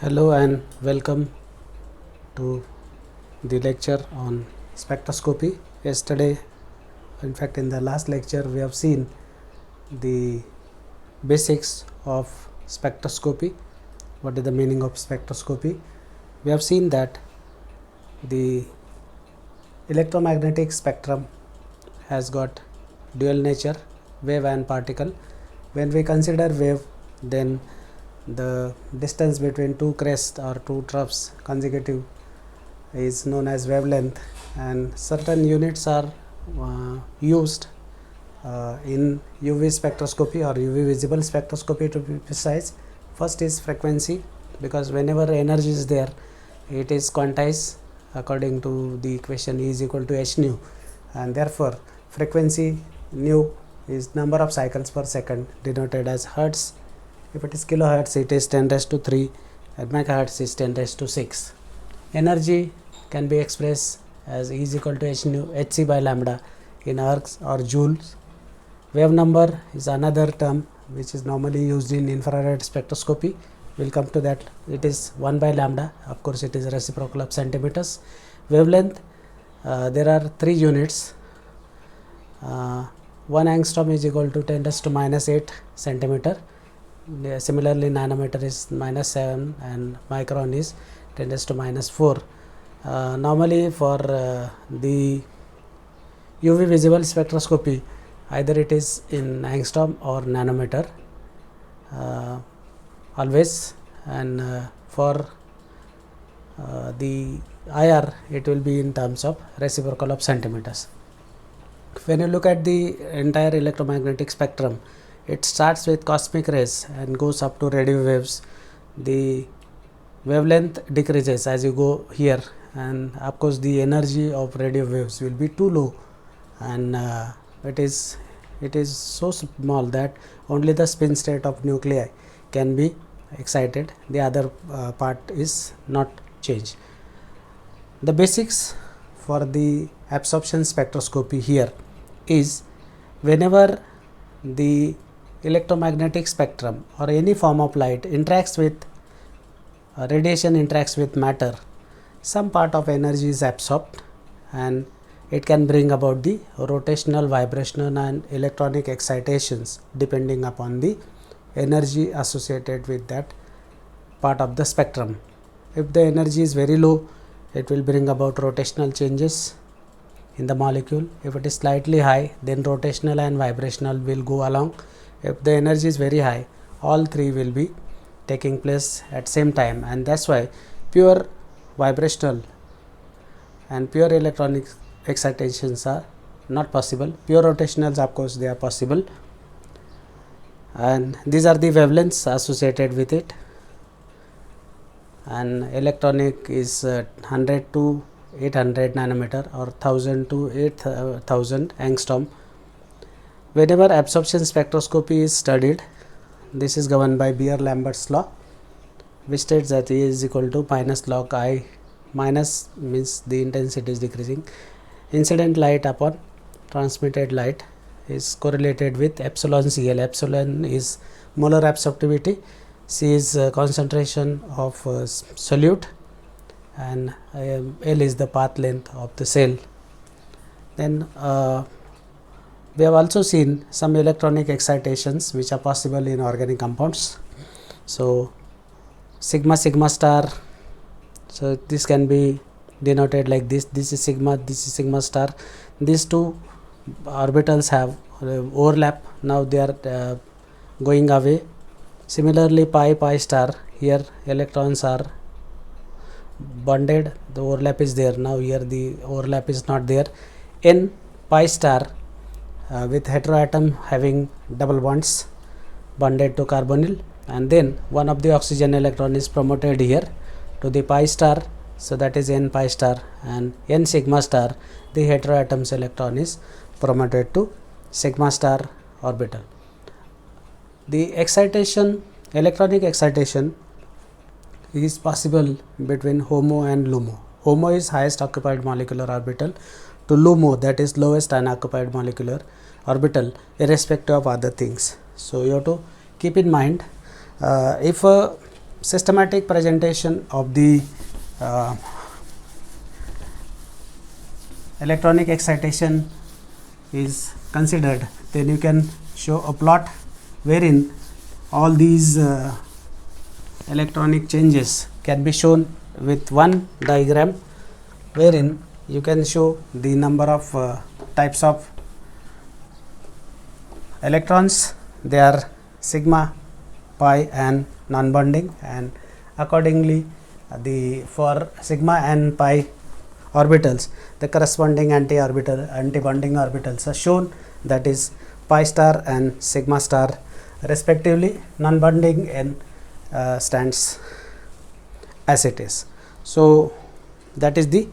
Hello and welcome to the lecture on spectroscopy. Yesterday, in fact in the last lecture, we have seen the basics of spectroscopy. What is the meaning of spectroscopy? We have seen that the electromagnetic spectrum has got dual nature, wave and particle. When we consider wave, then the distance between two crests or two troughs consecutive is known as wavelength, and certain units are used in UV spectroscopy or UV visible spectroscopy to be precise. First is frequency, because whenever energy is there, it is quantized according to the equation E is equal to h nu, and therefore frequency nu is number of cycles per second denoted as hertz. If it is kilohertz, it is 10 raised to 3, and megahertz is 10 raised to 6. Energy can be expressed as E is equal to h nu hc by lambda in ergs or joules. Wave number is another term which is normally used in infrared spectroscopy. We will come to that. It is 1 by lambda. Of course, it is reciprocal of centimeters. Wavelength, there are 3 units. 1 angstrom is equal to 10 raised to minus 8 centimeter. Similarly, nanometer is -7 and micron is 10 raised to minus 4. Normally for the UV visible spectroscopy, either it is in angstrom or nanometer always, and for the IR it will be in terms of reciprocal of centimeters. When you look at the entire electromagnetic spectrum, it starts with cosmic rays and goes up to radio waves. The wavelength decreases as you go here, and of course the energy of radio waves will be too low, and it is so small that only the spin state of nuclei can be excited. The other part is not changed. The basics for the absorption spectroscopy here is, whenever the electromagnetic spectrum or any form of light interacts with radiation interacts with matter, some part of energy is absorbed, and it can bring about the rotational, vibrational and electronic excitations depending upon the energy associated with that part of the spectrum. If the energy is very low, it will bring about rotational changes in the molecule. If it is slightly high, then rotational and vibrational will go along. If the energy is very high, all three will be taking place at same time, and that's why pure vibrational and pure electronic excitations are not possible. Pure rotationals, of course, they are possible, and these are the wavelengths associated with it. And electronic is 100 to 800 nanometer or 1000 to 8000 angstrom. Whenever absorption spectroscopy is studied, this is governed by Beer-Lambert's law, which states that E is equal to minus log I. Minus means the intensity is decreasing. Incident light upon transmitted light is correlated with epsilon Cl. Epsilon is molar absorptivity, C is concentration of solute, and L is the path length of the cell. Then we have also seen some electronic excitations which are possible in organic compounds. So sigma star, so this can be denoted like this. This is sigma, this is sigma star. These two orbitals have overlap. Now they are going away. Similarly, pi star, here electrons are bonded, the overlap is there. Now here the overlap is not there. N pi star, with heteroatom having double bonds bonded to carbonyl, and then one of the oxygen electron is promoted here to the pi star, so that is n pi star, and n sigma star, the heteroatom's electron is promoted to sigma star orbital. The excitation, electronic excitation, is possible between HOMO and LUMO. HOMO is highest occupied molecular orbital to LUMO, that is lowest unoccupied molecular orbital, irrespective of other things. So you have to keep in mind, if systematic presentation of the uh, electronic excitation is considered, then you can show a plot wherein all these electronic changes can be shown with one diagram, wherein you can show the number of types of electrons. They are sigma, pi and non-bonding, and accordingly for sigma and pi orbitals, the corresponding anti-bonding orbitals are shown, that is pi star and sigma star respectively. Non-bonding n stands as it is. So that is the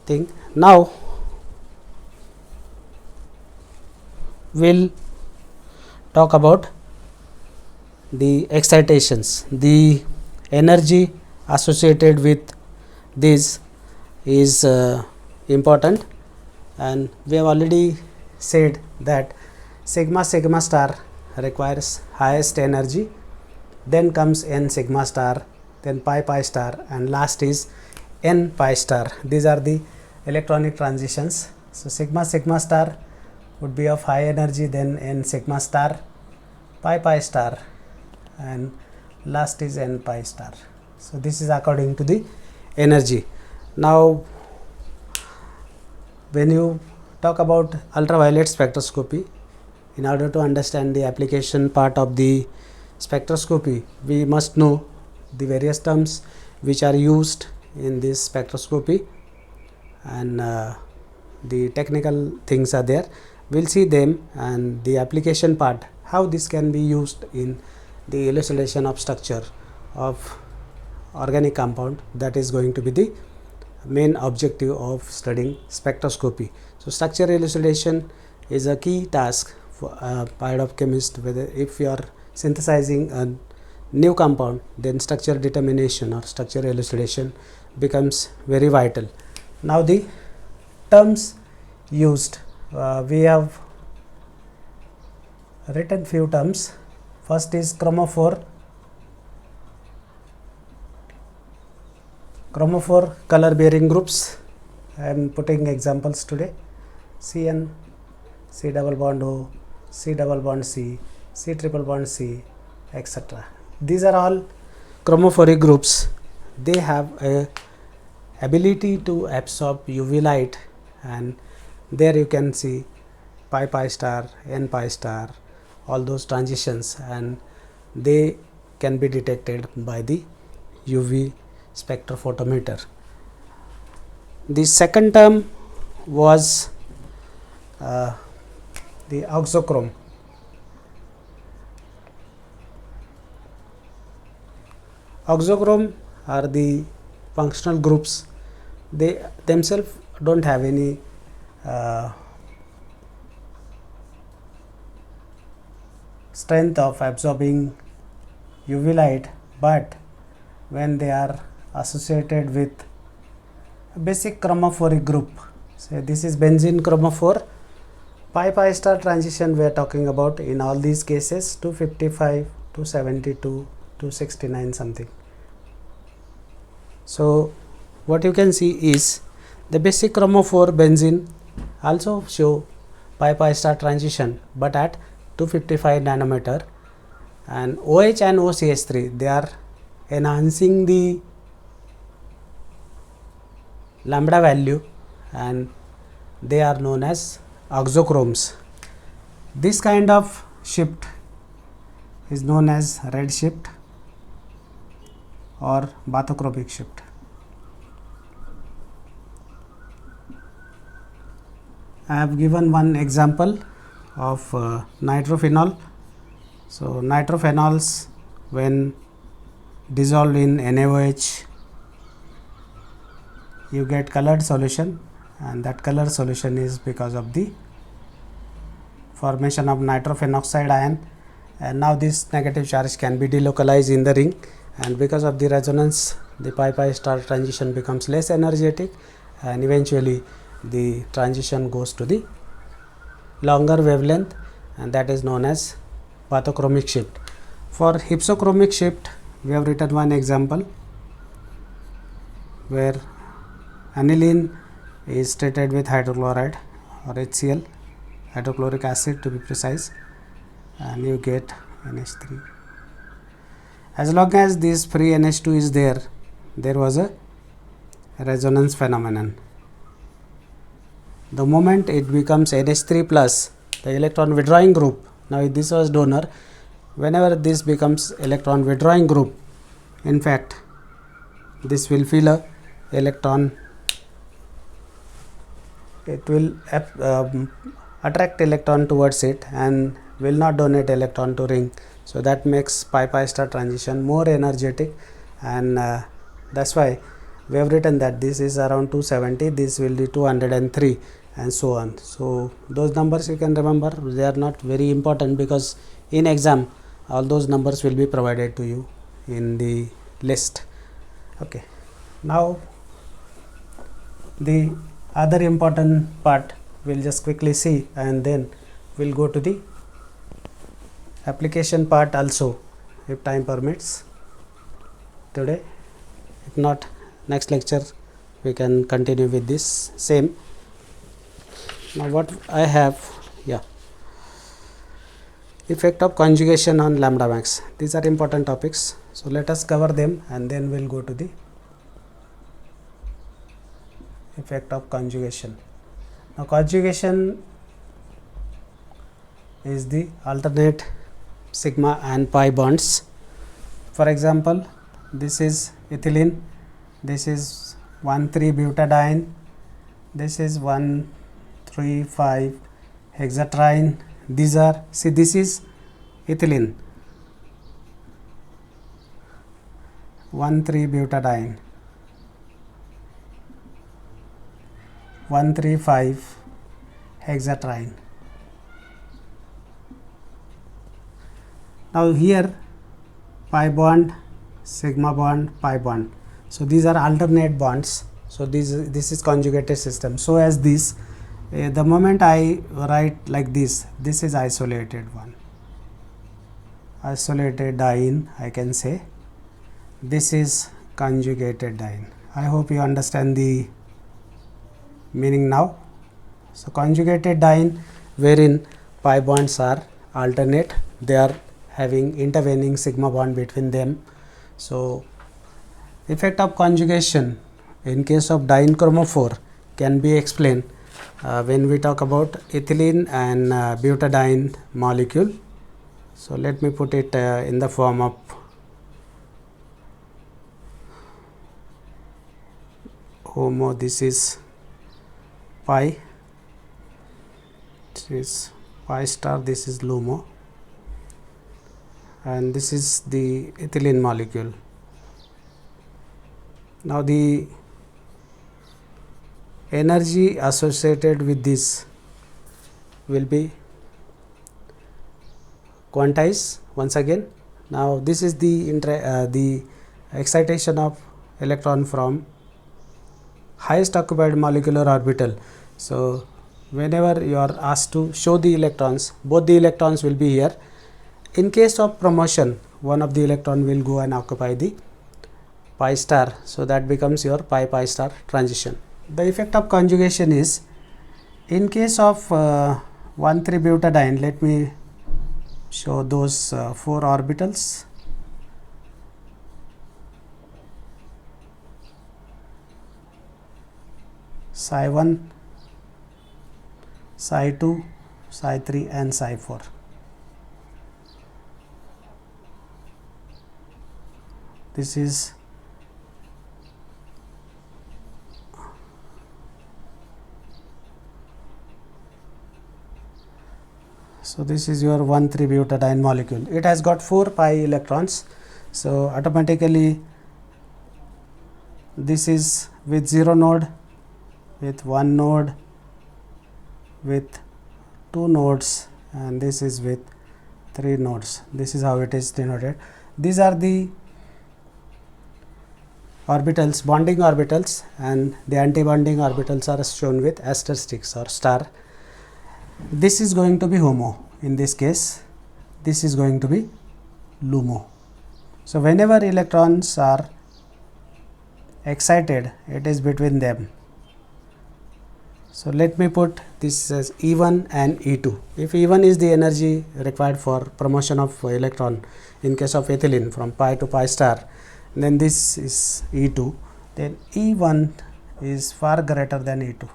thing. Now we'll talk about the excitations. The energy associated with this is important, and we have already said that sigma star requires highest energy, then comes n sigma star, then pi star, and last is n pi star. These are the electronic transitions. So sigma star would be of high energy, then n sigma star, pi star, and last is n pi star. So this is according to the energy. Now when you talk about ultraviolet spectroscopy, in order to understand the application part of the spectroscopy, we must know the various terms which are used in this spectroscopy, and the technical things are there. We'll see them, and the application part, how this can be used in the elucidation of structure of organic compound. That is going to be the main objective of studying spectroscopy. So structure elucidation is a key task for a part of chemist. Whether if you are synthesizing a new compound, then structure determination or structure elucidation becomes very vital. Now the terms used, we have written few terms. First is chromophore. Chromophore color bearing groups. I am putting examples today. CN, C double bond O, C double bond C, C triple bond C, etc. These are all chromophoric groups. They have a ability to absorb UV light, and there you can see pi star, n pi star, all those transitions, and they can be detected by the UV spectrophotometer. The second term was the auxochrome. Auxochrome are the functional groups. They themselves don't have any strength of absorbing UV light, but when they are associated with a basic chromophoric group, say this is benzene chromophore, pi star transition we are talking about in all these cases, 255, 272, 269 something. So what you can see is the basic chromophore benzene also show pi star transition, but at 255 nanometer, and OH and OCH3, they are enhancing the lambda value, and they are known as auxochromes. This kind of shift is known as red shift or bathochromic shift. I have given one example of nitrophenol. So nitrophenols, when dissolved in NaOH, you get colored solution, and that color solution is because of the formation of nitrophenoxide ion, and now this negative charge can be delocalized in the ring, and because of the resonance, the pi star transition becomes less energetic, and eventually the transition goes to the longer wavelength, and that is known as bathochromic shift. For hypsochromic shift, we have written one example where aniline is treated with hydrochloride or HCl, hydrochloric acid to be precise, and you get NH3. As long as this free NH2 is there, there was a resonance phenomenon. The moment it becomes NH3 plus, the electron withdrawing group, now if this was donor, whenever this becomes electron withdrawing group, in fact this will feel a electron, it will attract electron towards it and will not donate electron to ring. So that makes pi star transition more energetic, and that's why we have written that this is around 270, this will be 203 and so on. So those numbers you can remember, they are not very important because in exam all those numbers will be provided to you in the list. Okay, now the other important part we'll just quickly see, and then we'll go to the application part also if time permits today. If not, next lecture we can continue with this same. Now what I have, effect of conjugation on lambda max. These are important topics, so let us cover them and then we'll go to the effect of conjugation. Now conjugation is the alternate sigma and pi bonds. For example, this is ethylene, this is 1,3-butadiene, this is 1,3,5-hexatriene. These are, see, this is ethylene, 1,3-butadiene, 1,3,5-hexatriene. Now here pi bond, sigma bond, pi bond. So these are alternate bonds. So this is conjugated system. So as this, the moment I write like this is isolated one, isolated diene I can say. This is conjugated diene. I hope you understand the meaning now. So conjugated diene wherein pi bonds are alternate, they are having intervening sigma bond between them. So effect of conjugation in case of diene chromophore can be explained when we talk about ethylene and butadiene molecule. So let me put it in the form of HOMO. This is pi, this is pi star, this is LUMO, and this is the ethylene molecule. Now the energy associated with this will be quantized once again. Now this is the excitation of electron from highest occupied molecular orbital. So whenever you are asked to show the electrons, both the electrons will be here. In case of promotion, one of the electron will go and occupy the pi star, so that becomes your pi star transition. The effect of conjugation is, in case of 1,3-butadiene, let me show those 4 orbitals. Psi 1, Psi 2, Psi 3 and Psi 4. This is so this is your 1,3-butadiene molecule. It has got 4 pi electrons. So automatically this is with 0 node, with 1 node, with 2 nodes, and this is with 3 nodes. This is how it is denoted. These are the orbitals, bonding orbitals, and the anti-bonding orbitals are shown with asterisks or star. This is going to be HOMO in this case, this is going to be LUMO. So whenever electrons are excited, it is between them. So let me put this as E1 and E2. If E1 is the energy required for promotion of electron in case of ethylene from pi to pi star, then this is E2, then E1 is far greater than E2.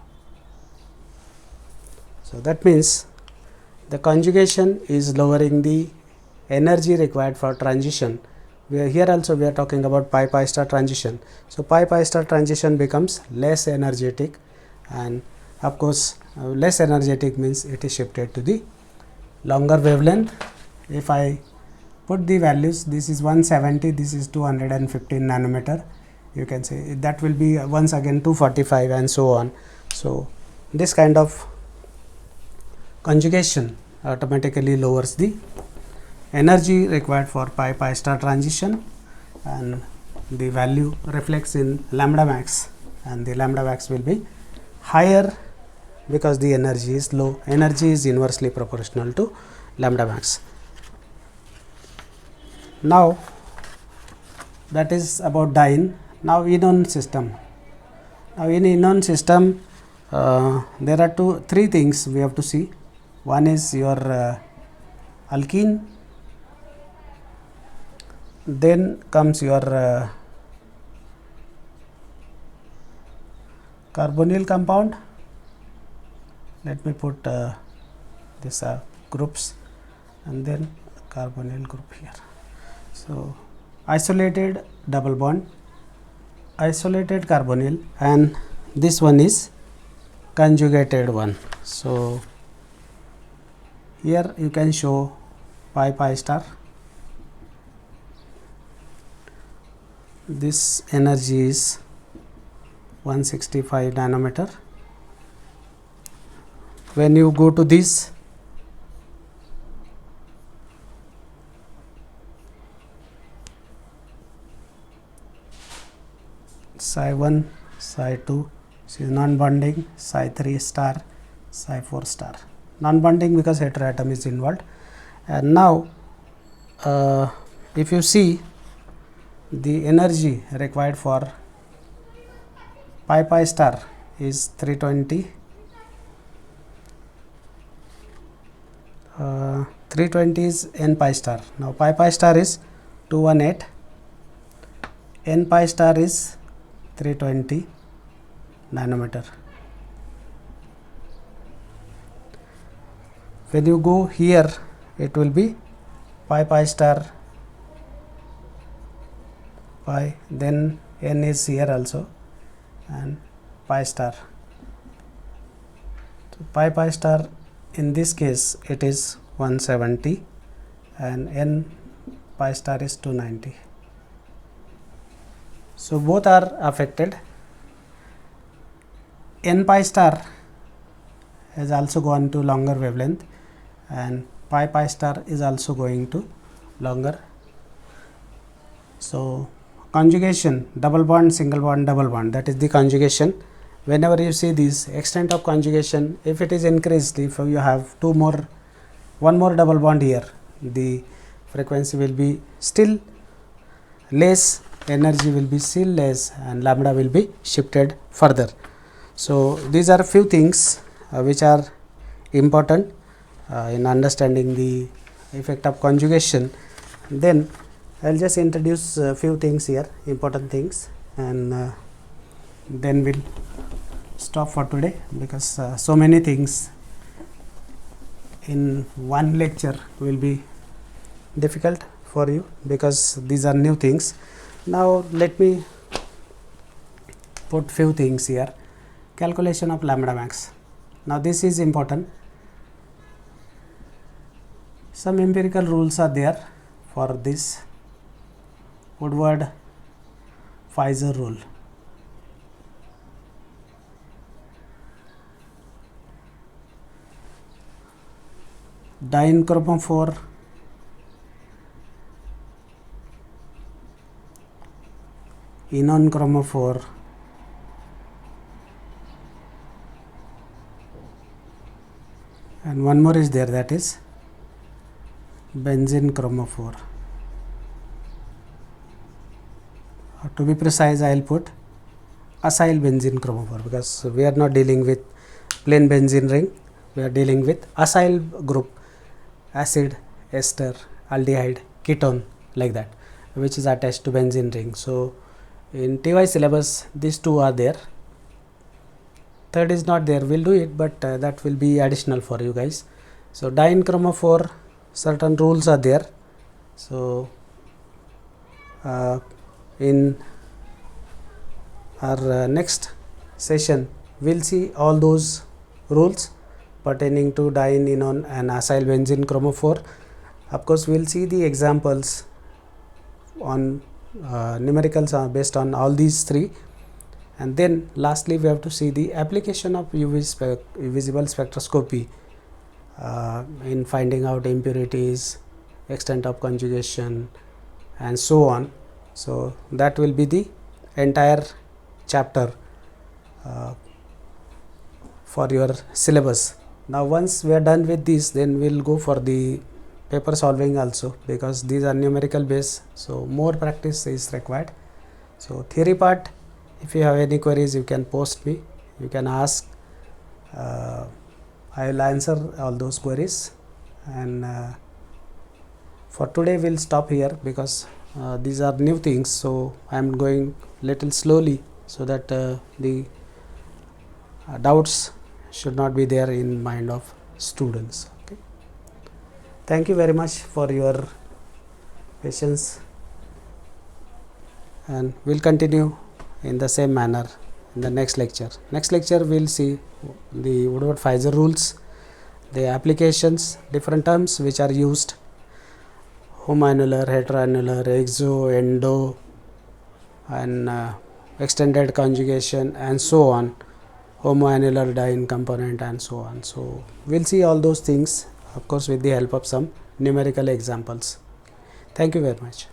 So that means the conjugation is lowering the energy required for transition. Here also we are talking about pi pi star transition. So pi pi star transition becomes less energetic, and of course less energetic means it is shifted to the longer wavelength. If I put the values, this is 170, this is 215 nanometer, you can say that will be once again 245 and so on. So this kind of conjugation automatically lowers the energy required for pi pi star transition, and the value reflects in lambda max, and the lambda max will be higher because the energy is low. Energy is inversely proportional to lambda max. Now that is about diene. Now enone system. Now in enone system there are three things we have to see. One is your alkene, then comes your carbonyl compound. Let me put this groups, and then carbonyl group here. So isolated double bond, isolated carbonyl, and this one is conjugated one. So here you can show pi pi star. This energy is 165 nanometer. When you go to this, psi 1, psi 2, this is non-bonding, psi 3 star, psi 4 star. Non-bonding because heteroatom is involved. And now if you see the energy required for pi pi star is 320. 320 is n pi star. Now pi pi star is 218, n pi star is 320 nanometer. When you go here, it will be pi pi star pi, then n is here also, and pi star. So pi pi star in this case it is 170, and n pi star is 290. So both are affected. N pi star has also gone to longer wavelength, and pi pi star is also going to longer. So conjugation, double bond, single bond, double bond, that is the conjugation. Whenever you see this extent of conjugation, if it is increased, if you have one more double bond here, the frequency will be still less, energy will be still less, and lambda will be shifted further. So these are few things which are important in understanding the effect of conjugation. Then I will just introduce a few things here, important things, and then we'll stop for today, because so many things in one lecture will be difficult for you, because these are new things. Now let me put few things here. Calculation of lambda max. Now this is important. Some empirical rules are there for this. Woodward-Fieser rule. Diene chromophore enone chromophore and one more is there, that is benzene chromophore. To be precise, I will put acyl benzene chromophore, because we are not dealing with plain benzene ring, we are dealing with acyl group, acid, ester, aldehyde, ketone, like that, which is attached to benzene ring. So in TY syllabus these two are there. Third is not there, we'll do it, but that will be additional for you guys. So diene chromophore, certain rules are there. So in our next session we'll see all those rules pertaining to diene, enone and acyl benzene chromophore. Of course we'll see the examples on numericals are based on all these three, and then lastly we have to see the application of visible spectroscopy in finding out impurities, extent of conjugation and so on. So that will be the entire chapter for your syllabus. Now once we are done with this, then we'll go for the paper solving also, because these are numerical based, so more practice is required. So theory part, if you have any queries you can post me, you can ask, I will answer all those queries. And for today we'll stop here, because these are new things, so I am going little slowly, so that the doubts should not be there in mind of students. Okay. Thank you very much for your patience, and we'll continue in the same manner in the next lecture. Next lecture we'll see the Woodward-Pfizer rules, the applications, different terms which are used, homoannular, heteroannular, exo, endo, and extended conjugation and so on, homoannular diene component and so on. So we'll see all those things, of course with the help of some numerical examples. Thank you very much.